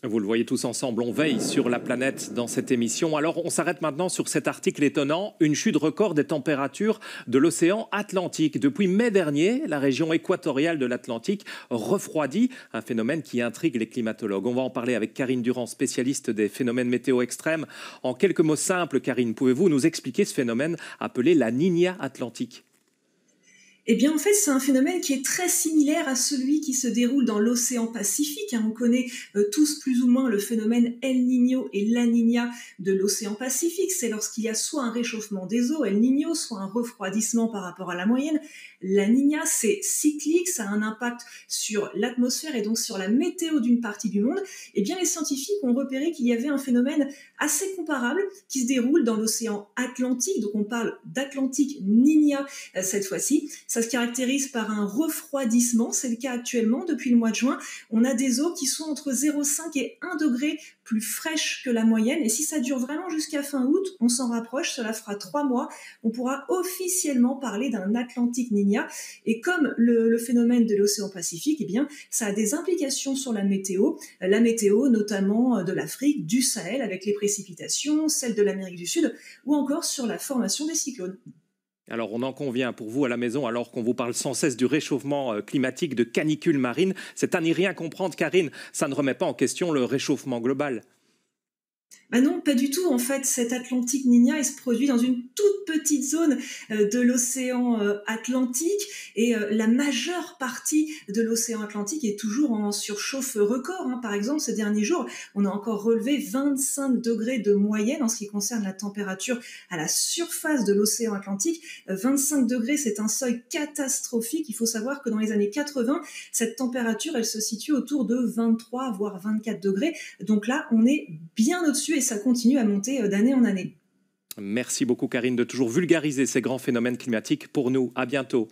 Vous le voyez tous ensemble, on veille sur la planète dans cette émission. Alors on s'arrête maintenant sur cet article étonnant, une chute record des températures de l'océan Atlantique. Depuis mai dernier, la région équatoriale de l'Atlantique refroidit, un phénomène qui intrigue les climatologues. On va en parler avec Karine Durand, spécialiste des phénomènes météo extrêmes. En quelques mots simples, Karine, pouvez-vous nous expliquer ce phénomène appelé la Niña atlantique ? Eh bien, en fait, c'est un phénomène qui est très similaire à celui qui se déroule dans l'océan Pacifique. On connaît tous plus ou moins le phénomène El Niño et La Niña de l'océan Pacifique. C'est lorsqu'il y a soit un réchauffement des eaux, El Niño, soit un refroidissement par rapport à la moyenne. La Niña, c'est cyclique, ça a un impact sur l'atmosphère et donc sur la météo d'une partie du monde. Eh bien, les scientifiques ont repéré qu'il y avait un phénomène assez comparable qui se déroule dans l'océan Atlantique. Donc, on parle d'Atlantique Niña cette fois-ci. Ça se caractérise par un refroidissement, c'est le cas actuellement. Depuis le mois de juin, on a des eaux qui sont entre 0,5 et 1 degré plus fraîches que la moyenne. Et si ça dure vraiment jusqu'à fin août, on s'en rapproche, cela fera 3 mois. On pourra officiellement parler d'un Atlantique Niña. Et comme le phénomène de l'océan Pacifique, eh bien, ça a des implications sur la météo notamment de l'Afrique, du Sahel avec les précipitations, celles de l'Amérique du Sud, ou encore sur la formation des cyclones. Alors on en convient pour vous à la maison, alors qu'on vous parle sans cesse du réchauffement climatique, de canicule marine, c'est à n'y rien comprendre, Karine, ça ne remet pas en question le réchauffement global. Ah non, pas du tout. En fait, cet Atlantique Niña, il se produit dans une toute petite zone de l'océan Atlantique et la majeure partie de l'océan Atlantique est toujours en surchauffe record. Par exemple, ces derniers jours, on a encore relevé 25 degrés de moyenne en ce qui concerne la température à la surface de l'océan Atlantique. 25 degrés, c'est un seuil catastrophique. Il faut savoir que dans les années 80, cette température, elle se situe autour de 23 voire 24 degrés. Donc là, on est bien au-dessus et ça continue à monter d'année en année. Merci beaucoup Karine de toujours vulgariser ces grands phénomènes climatiques pour nous. À bientôt.